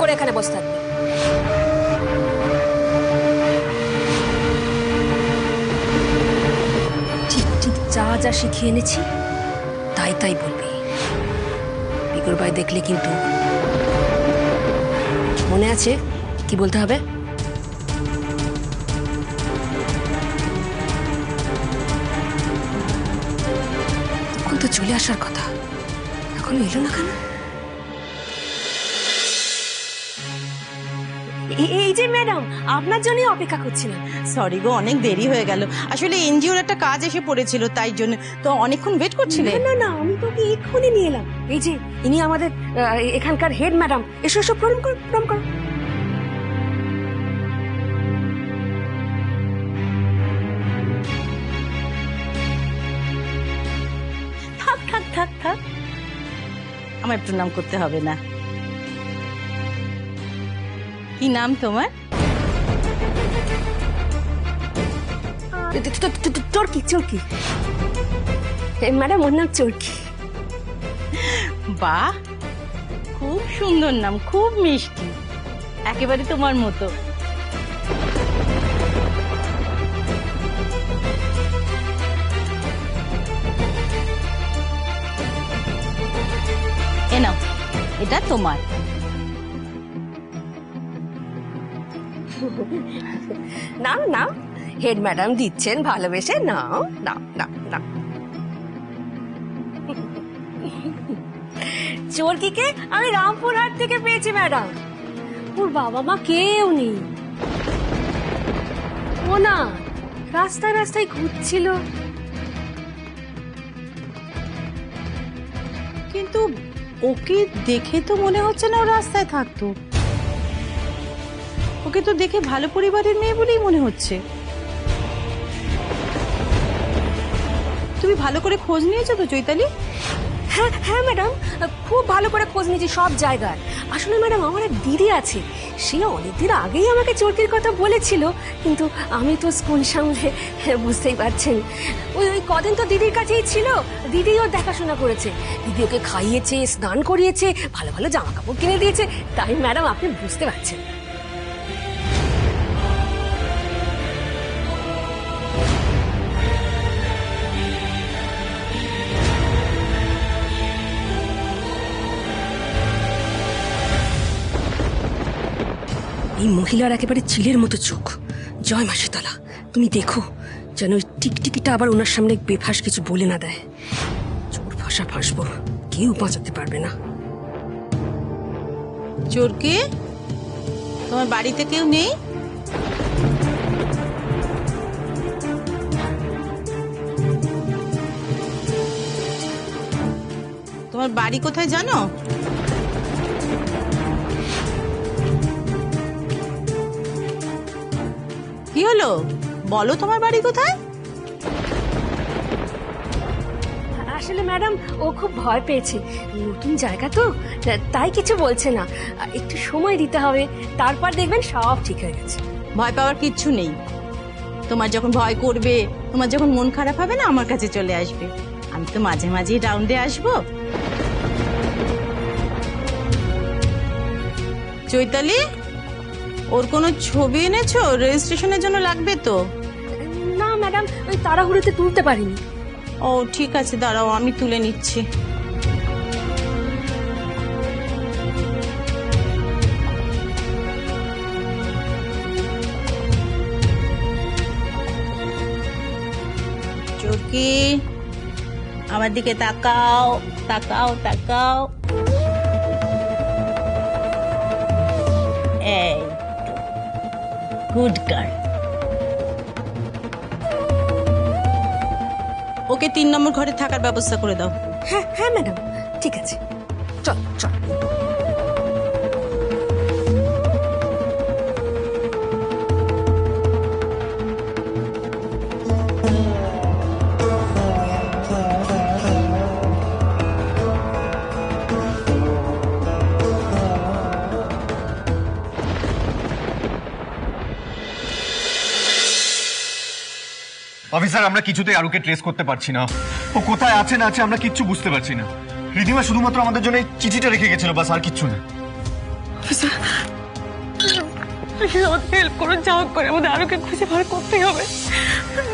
করে এখানে বসে থাকবে। ঠিক ঠিক যা যা শিখিয়ে এনেছি তাই তাই বলবি। বিকুর ভাই দেখলে কিন্তু মনে আছে কি বলতে হবে? তখন তো চলে আসার কথা, এখন এলো না কেন? এই যে ম্যাডাম, আপনার জন্যই অপেক্ষা করছিলাম। সরি গো, অনেক দেরি হয়ে গেল। আসলে এনজিওর একটা কাজ এসে পড়েছিল, তাই জন্য তো অনেকক্ষণ ওয়েট করছিলে। না না, আমি তোকে এক্ষুনি নিয়ে এলাম। এই যে ইনি আমাদের এখানকার হেড ম্যাডাম। এসো এসো, প্রণাম করো প্রণাম করো। থাক থাক থাক থাক, আমার প্রণাম করতে হবে না। কি নাম তোমার? চরকি চরকি ম্যাডাম, ওর নাম চরকি। বাহ, খুব সুন্দর নাম, খুব মিষ্টি, একেবারে তোমার মতো। এ নাও, এটা তোমার। নাও নাও, হেড ম্যাডাম দিচ্ছেন ভালোবেসে, নাও নাও নাও নাও। চরকিকে আমি রামপুরহাট থেকে পেয়েছি ম্যাডাম। ওর বাবা মা কেউ নেই, ও না রাস্তায় রাস্তায় ঘুরছিল। কিন্তু ওকে দেখে তো মনে হচ্ছে না ও রাস্তায় থাকতো। ওকে তো দেখে ভালো পরিবারের মেয়ে বলেই মনে হচ্ছে। তুমি ভালো করে খোঁজ নিয়েছো তো চৈতালি? হ্যাঁ হ্যাঁ ম্যাডাম, খুব ভালো করে খোঁজ নিয়েছি সব জায়গায়। আসলে ম্যাডাম, আমার এক দিদি আছে, সে অনেকদিন আগেই আমাকে চরকির কথা বলেছিল, কিন্তু আমি তো স্কুল সামলে, বুঝতেই পারছেন। ওই ওই কদিন তো দিদির কাছেই ছিল, দিদি ওর দেখাশোনা করেছে, দিদি ওকে খাইয়েছে, স্নান করিয়েছে, ভালো ভালো জামা কাপড় কিনে দিয়েছে। তাই ম্যাডাম, আপনি বুঝতে পারছেন। এই মহিলার একেবারে চিলের মতো চোখ। জয় মা শীতলা, তুমি দেখো যেন ওই টিকটিকিটা আবার ওনার সামনে বেফাস কিছু বলে না দেয়। চোর ফাঁসা ফাঁসবো, কেউ বাঁচাতে পারবে না। চোরকে, তোমার বাড়িতে কেউ নেই? তোমার বাড়ি কোথায় জানো? কি হলো, বলো তোমার বাড়ি কোথায়? আসলে ম্যাডাম, ও খুব ভয় পেয়েছে, নতুন জায়গা তো, তাই কিছু বলছে না। একটু সময় দিতে হবে, তারপর দেখবেন সব ঠিক হয়ে গেছে। ভয় পাওয়ার কিচ্ছু নেই। তোমার যখন ভয় করবে, তোমার যখন মন খারাপ হবে না, আমার কাছে চলে আসবে। আমি তো মাঝে মাঝে রাউন্ডে আসবো। চৈতালি, ওর কোনো ছবি এনেছো? রেজিস্ট্রেশনের জন্য লাগবে তো। না ম্যাডাম, ওই তাড়াহুড়োতে তুলতে পারিনি। ও ঠিক আছে, দাঁড়াও আমি তুলে নিচ্ছি। চোরকি, আমার দিকে তাকাও, তাকাও তাকাও। এই গুড গার্ল। ওকে 3 নম্বর ঘরে থাকার ব্যবস্থা করে দাও। হ্যাঁ হ্যাঁ ম্যাডাম, ঠিক আছে, চল চল। অফিসার, আমরা কিছুতেই আরুকে ট্রেস করতে পারছি না। ও কোথায় আছে না আছে আমরা কিচ্ছু বুঝতে পারছি না। রিদিমা শুধুমাত্র আমাদের জন্য এই চিঠিটা রেখে গেছিল, বাস, আর কিচ্ছু না। অফিসার, প্লিজ আমাদের হেল্প করুন, যা হোক করে আমাদের আরোকে খুঁজে বার করতেই হবে,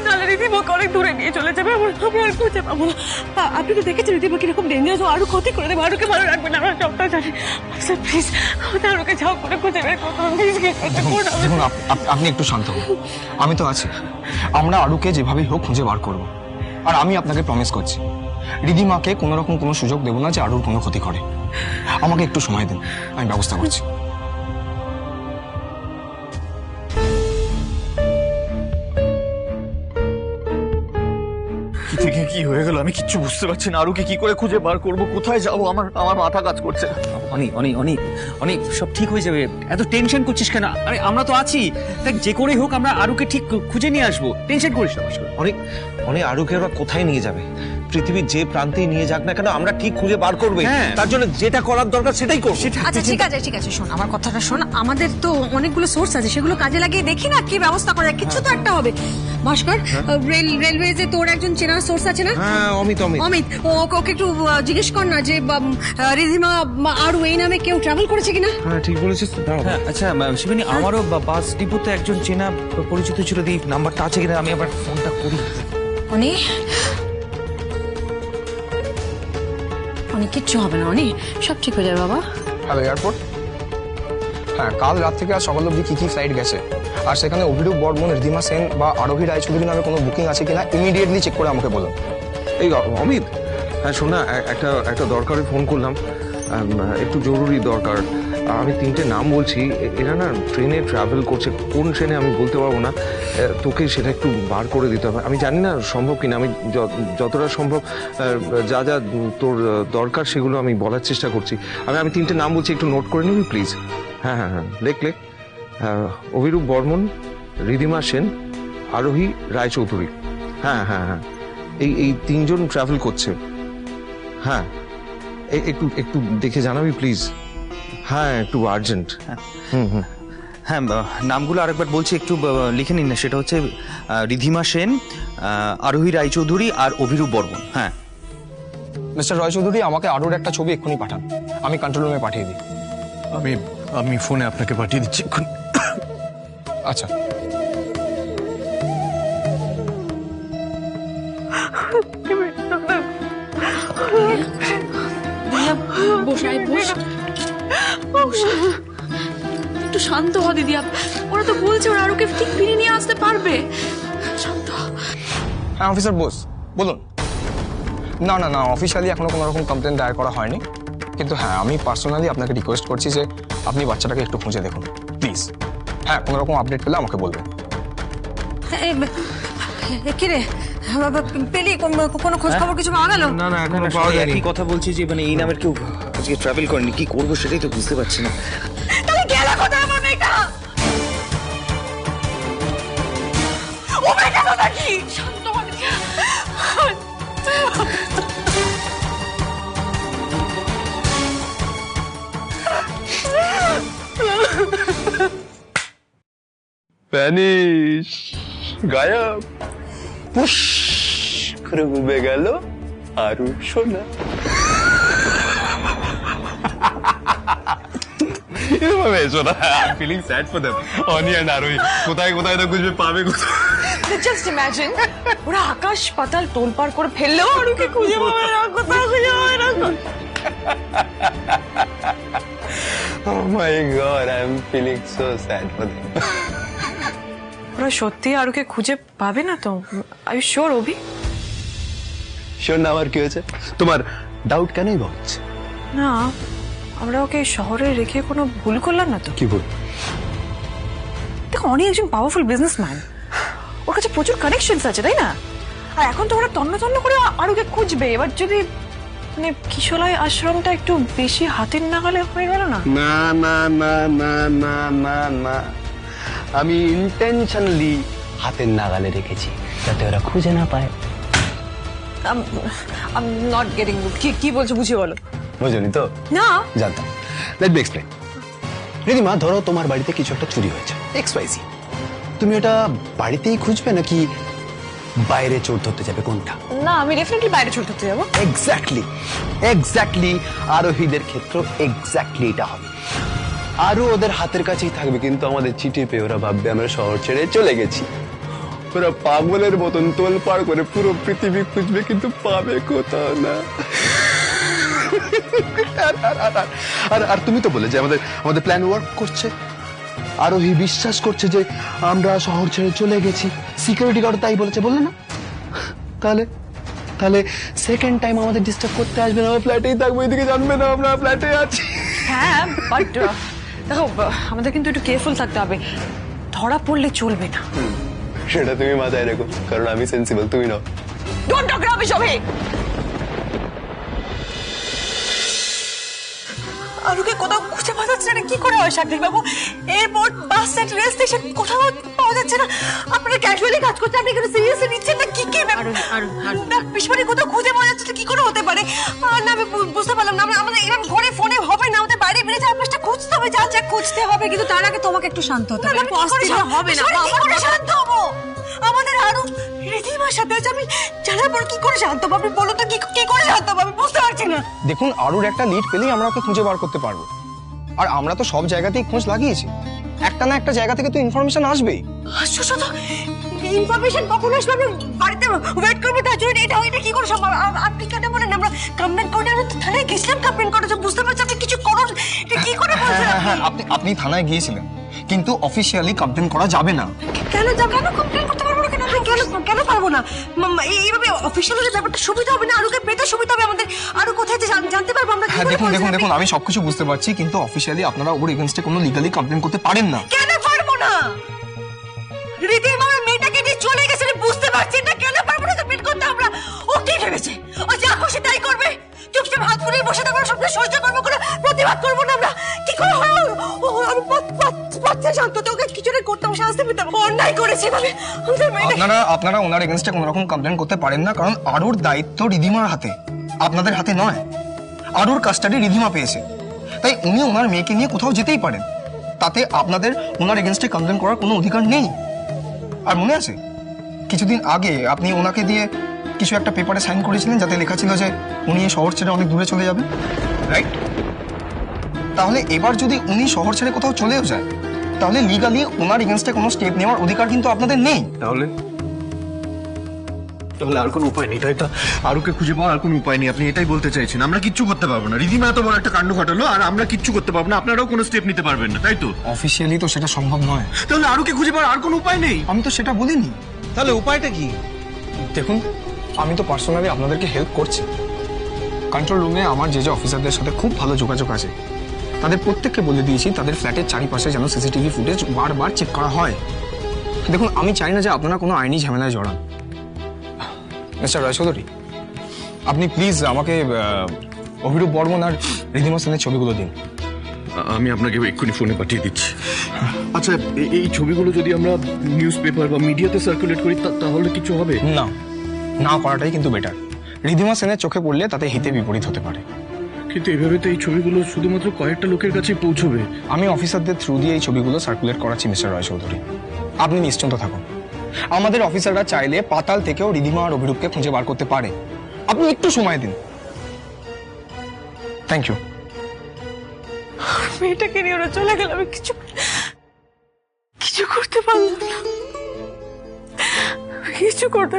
নাহলে রীতিমাকে অনেক দূরে নিয়ে চলে যাবে, আমরা আর খুঁজে পাবো না। আপনি তো দেখেছেন রীতিমা কিরকম ডেঞ্জারাস, ও আরো ক্ষতি করে দেবে, আরোকে ভালো রাখবে না, আমরা সবটা জানি। স্যার প্লিজ আমাদের আরোকে যা হোক করে খুঁজে বের করতে হবে, প্লিজ। দেখুন আপনি একটু শান্ত হন, আমি তো আছি। আমরা আরুকে যেভাবেই হোক খুঁজে বার করব। আর আমি আপনাকে প্রমিস করছি রিধিমাকে কোনো রকম কোনো সুযোগ দেবো না যে আরুর কোনো ক্ষতি করে। আমাকে একটু সময় দিন, আমি ব্যবস্থা করছি। কি থেকে কি হয়ে গেল আমি কিচ্ছু বুঝতে পারছি না। আরুকে কি করে খুঁজে বার করব, কোথায় যাব, আমার মাথা কাজ করছে না। অনেক অনেক অনেক অনেক সব ঠিক হয়ে যাবে, এত টেনশন করছিস কেন? আরে আমরা তো আছি, দেখ যে করেই হোক আমরা আরুকে ঠিক খুঁজে নিয়ে আসবো, টেনশন করিস না। অনেক অনেক আরুকে ওরা কোথায় নিয়ে যাবে? পৃথিবীর যে প্রান্তেই নিয়ে যাক না কেন, আমরা ঠিক খুঁজে বার করবো। হ্যাঁ। তার জন্য যেটা করার দরকার সেটাই করবো। আচ্ছা ঠিক আছে শোন, আমার কথাটা শোন। আমাদের তো অনেকগুলো সোর্স আছে, সেগুলো কাজে লাগিয়ে দেখি না কি ব্যবস্থা করা যায়, কিছু তো একটা হবে। ভাস্কর, রেলওয়েজে তোর একজন চেনা সোর্স আছে না? হ্যাঁ, অমিত। অমিত, ওকে একটু জিজ্ঞেস কর না যে রিধিমা আর এই নামে কেউ ট্রাভেল করেছে কিনা। হ্যাঁ, ঠিক বলেছিস। হ্যাঁ আচ্ছা শিবানী, আমারও বাস ডিপোতে একজন চেনা পরিচিত ছিল, এই নাম্বারটা আছে কিনা আমি আবার ফোনটা করি। অনেক কিচ্ছু হবে না, অনেক সব ঠিক হয়ে যাবে বাবা। Hello airport. হ্যাঁ, কাল রাত থেকে আজ সকাল অবধি কি কি ফ্লাইট গেছে, আর সেখানে অভিরূপ বর্মন, রিধিমা সেন বা আরোহী রায়চৌধুরী নামে কোনো বুকিং আছে কিনা ইমিডিয়েটলি চেক করে আমাকে বলুন। এই অমিত, হ্যাঁ শোন না, একটা দরকারে ফোন করলাম, একটু জরুরি দরকার। আমি 3টে নাম বলছি, এরা না ট্রেনে ট্রাভেল করছে, কোন ট্রেনে আমি বলতে পারবো না, তোকে সেটা একটু বার করে দিতে হবে। আমি জানি না সম্ভব কিনা, আমি যতটা সম্ভব যা যা তোর দরকার সেগুলো আমি বলার চেষ্টা করছি। আমি 3টে নাম বলছি, একটু নোট করে নিবি প্লিজ। হ্যাঁ, লেখ। অভিরূপ বর্মন, রিধিমা সেন, আরোহী রায়চৌধুরী। হ্যাঁ, এই 3জন ট্রাভেল করছে। হ্যাঁ, একটু দেখে জানাবি প্লিজ। হ্যাঁ, একটু আর্জেন্ট। হ্যাঁ নামগুলো আরেকবার বলছি, একটু লিখে নিন না। সেটা হচ্ছে রিধিমা সেন, আরোহী রায়চৌধুরী আর অভিরূপ বর্মন। হ্যাঁ মিস্টার রায়চৌধুরী, আমাকে আরুর একটা ছবি এক্ষুনি পাঠান, আমি কন্ট্রোল রুমে পাঠিয়ে দিই। আমি ফোনে আপনাকে পাঠিয়ে দিচ্ছি এখন। আচ্ছা। একটু শান্ত হ দিদি, ওরা তো বলছে ওরা আরোকে ঠিক ফিরিয়ে নিয়ে আসতে পারবে। শান্ত হ। হ্যাঁ অফিসার বোস, বলুন। না অফিসিয়ালি এখনো কোনো রকম কমপ্লেন দায়ের করা হয়নি, কিন্তু হ্যাঁ আমি পার্সোনালি আপনাকে রিকোয়েস্ট করছি যে আপনি বাচ্চাটাকে একটু খুঁজে দেখুন প্লিজ। হ্যাঁ, কোনো রকম আপডেট পেলে আমাকে বলবেন। কিরে পেলি কোনো খোঁজ খবর কিছু পাওয়া গেল? না, এখনো পাওয়া যায়নি। একই কথা বলছি যে মানে এই নামের কেউ আজকে ট্রাভেল করেনি, কি করবো সেটাই তো বুঝতে পারছি না। তাহলে গেল কোথায় আমার মেয়েটা? ও মেয়েটা তো নাকি? শান্ত হ দিদি। ভ্যানিশ, গায়েব, পুশ করে ডুবে গেল আরু সোনা। এভাবে সোনা, I am feeling sad for them. Oni and আরুই কোথায় তো খুঁজবে, পাবে কোথায়? জাস্ট ইমাজিন, ওরা আকাশ পাতাল তোলপাড় করে ফেললেও আরোকে খুঁজে পাবে না, কোথাও খুঁজে পাবে না। Oh my God, I am feeling so sad for them. ওরা সত্যি আরোকে খুঁজে পাবে না তো? আর ইউ শিওর অভি? শোন না, আমার কি হয়েছে, তোমার ডাউট কেনই বা হচ্ছে? না, আমরা ওকে শহরে রেখে কোনো ভুল করলাম না তো? কি ভুল? দেখো, অনেক একজন পাওয়ারফুল বিজনেসম্যান, ওর কাছে প্রচুর কানেকশনস আছে, তাই না? আর এখন তো ওরা তন্ন করে আরোকে খুঁজবে। এবার যদি মানে কিশোলয় আশ্রমটা একটু বেশি হাতের নাগালে হয়ে গেল না? না না না না না না না, আমি ইন্টেনশনালি হাতের নাগালে রেখেছি যাতে ওরা খুঁজে না পায়। আই এম নট গেটিং কি বলছো, বুঝিয়ে বলো। বুঝলি তো? না জানতাম। Let me explain. রিধিমা, ধরো তোমার বাড়িতে কিছু একটা চুরি হয়েছে, XYZ, তুমি ওটা বাড়িতেই খুঁজবে নাকি বাইরে চোর ধরতে যাবে, কোনটা? না, আমি ডেফিনেটলি বাইরে চোর ধরতে যাবো। এক্স্যাক্টলি আরোহীদের ক্ষেত্রে এক্স্যাক্টলি এটা হবে। আরো ওদের হাতের কাছেই থাকবে, কিন্তু আমাদের চিঠি পেয়ে ওরা ভাববে আমরা শহর ছেড়ে চলে গেছি। ওরা পাগলের মতন তোলপাড় করে পুরো পৃথিবী খুঁজবে, কিন্তু পাবে কোথাও না। আর তুমি তো বলে যে আমাদের প্ল্যান ওয়ার্ক করছে, আরোহী বিশ্বাস করছে যে আমরা শহর ছেড়ে চলে গেছি, সিকিউরিটি গার্ড তাই বলেছে, বললে না? তাহলে সেকেন্ড টাইম আমাদের ডিস্টার্ব করতে আসবে না, ফ্ল্যাটেই থাকবো, এদিকে জানবে না আমরা ফ্ল্যাটে আছি। হ্যাঁ বাট দেখো আমাদের কিন্তু একটু কেয়ারফুল থাকতে হবে, ধরা পড়লে চলবে না। সেটা তুমি মাথায় রেখো, কারণ আমি সেন্সিবল, তুমি নাও। ডোন্ট টক রাবিশ হবে। আরুকে কোথাও খুঁজে পাওয়া যাচ্ছে না, কি করে হয় শাকিল বাবু? Airport, bus stand, rail station কোথাও পাওয়া যাচ্ছে না। আপনারা ক্যাজুয়ালি কাজ করতে, আপনি কেন সিরিয়াসলি নিচ্ছেন না? কি কি না পিছনে কোথাও খুঁজে পাওয়া যাচ্ছে না, কি করে হতে পারে? না আমি বুঝতে পারলাম না। আমাদের এরকম ঘরে ফোনে হবে না, আমাদের বাইরে বেরিয়ে চারপাশটা খুঁজতে হবে, যা যা খুঁজতে হবে। কিন্তু তার আগে তোমাকে একটু শান্ত হতে হবে। হবে না, আমরা শান্ত হবো। আমাদের আরো রিধিমার সাথে আছে, আমি জানার পর কি করে শান্ত পাবো? বলো তো কি করে শান্ত পাবো? বুঝতে পারছি না। দেখুন, আরুর একটা লিড পেলেই আমরা ওকে খুঁজে বার করতে পারবো। আর আমরা তো সব জায়গাতেই খোঁজ লাগিয়েছি, একটা না একটা জায়গা থেকে তো ইনফরমেশন আসবেই। আশ্চর্য তো, ইনফরমেশন কখন আসবে? আমরা বাড়িতে ওয়েট করবো তার জন্য? এটা কি করে সম্ভব? আপনি কেন বলেন? আমরা কমপ্লেন করে আমরা তো থানায় গেছিলাম কমপ্লেন করার জন্য, বুঝতে পারছি আপনি কিছু করুন। এটা কি করে বলছেন? হ্যাঁ, আপনি থানায় গিয়েছিলেন, কিন্তু অফিসিয়ালি কমপ্লেন করা যাবে না। কেন যাব? কেন কমপ্লেন করতে পারবো না? কেন পারবো না? এইভাবে অফিসিয়াল ব্যাপারটা সুবিধা হবে না, আরুকে পেতে সুবিধা হবে আমাদের। আরো কোথায় যে জানতে পারবো আমরা? হ্যাঁ দেখুন, আমি সবকিছু বুঝতে পারছি, কিন্তু অফিসিয়ালি আপনারা ওর এগেইনস্টে কোনো লিগালি কমপ্লেন করতে পারেন না। কেন পারবো না? রিধিমা মেয়েটাকে নিয়ে চলে গেছে, বুঝতে পারছি না কেন পারবো না কমপ্লেন করতে আমরা? ও কি ভেবেছে ও যা খুশি তাই করবে? চুপচাপ হাত ফুলিয়ে বসে থাকবো, সব সহ্য করবো, কোনো প্রতিবাদ করবো না আমরা? কি করে হয়? আমি পাচ্ছে শান্ত, তোকে কিছু করতাম, শাস্তি পেতাম। অন্যায় করেছি ভাবে আপনারা ওনার এগেইনস্টে কোনো রকম কমপ্লেন করতে পারেন না, কারণ আরুর দায়িত্ব রিধিমার হাতে, আপনাদের হাতে নয়। আরুর কাস্টাডি রিধিমা পেয়েছে, তাই উনি ওনার মেয়েকে নিয়ে কোথাও যেতেই পারেন, তাতে আপনাদের ওনার এগেইনস্টে কমপ্লেন করার কোনো অধিকার নেই। আর মনে আছে কিছুদিন আগে আপনি ওনাকে দিয়ে কিছু একটা পেপারে সাইন করেছিলেন, যাতে লেখা ছিল যে উনি এই শহর ছেড়ে অনেক দূরে চলে যাবেন, রাইট? তাহলে এবার যদি উনি শহর ছেড়ে কোথাও চলেও যায়, তাহলে লিগালি ওনার এগেইনস্টে কোনো স্টেপ নেওয়ার অধিকার কিন্তু আপনাদের নেই। তাহলে আর কোনো উপায় নেই, তাই তো? আরুকে খুঁজে পাওয়ার আর কোনো উপায় নেই, আপনি এটাই বলতে চাইছেন? আমরা কিচ্ছু করতে পারবো না, রিধিমা এত বড় একটা কাণ্ড ঘটালো আর আমরা কিচ্ছু করতে পারবো না, আপনারাও কোনো স্টেপ নিতে পারবেন না, তাই তো? অফিসিয়ালি তো সেটা সম্ভব নয়। তাহলে আরুকে খুঁজে পাওয়ার আর কোনো উপায় নেই? আমি তো সেটা বলিনি। তাহলে উপায়টা কি? দেখুন, আমি তো পার্সোনালি আপনাদেরকে হেল্প করছি। কন্ট্রোল রুমে আমার যে অফিসারদের সাথে খুব ভালো যোগাযোগ আছে, তাদের প্রত্যেককে বলে দিয়েছি তাদের ফ্ল্যাটের চারিপাশে যেন সিসিটিভি ফুটেজ বারবার চেক করা হয়। দেখুন, আমি চাই না যে আপনারা কোনো আইনি ঝামেলায় জড়ান। মিস্টার রায়চৌধুরী, আপনি প্লিজ আমাকে অভিরূপ বর্মন আর রিধিমা সেনের ছবিগুলো দিন। আমি আপনাকে এক্ষুনি ফোনে পাঠিয়ে দিচ্ছি। আচ্ছা, এই ছবিগুলো যদি আমরা নিউজ পেপার বা মিডিয়াতে সার্কুলেট করি তাহলে কিছু হবে না? না করাটাই কিন্তু বেটার। রিধিমা সেনের চোখে পড়লে তাতে হিতে বিপরীত হতে পারে। কিন্তু এইভাবে তো এই ছবিগুলো শুধুমাত্র কয়েকটা লোকের কাছে পৌঁছবে। আমি অফিসারদের থ্রু দিয়ে এই ছবিগুলো সার্কুলেট করাচ্ছি মিস্টার রায়চৌধুরী, আপনি নিশ্চিন্ত থাকুন। আমাদের অফিসাররা চাইলে পাতাল থেকেও রিধিমা আর অভিরূপকে খুঁজে বার করতে পারে, আপনি একটু সময় দিন। Thank you. মেয়েটাকে নিয়ে ওরা চলে গেল, আমি কিছু করতে পারলাম না, কিছু করতে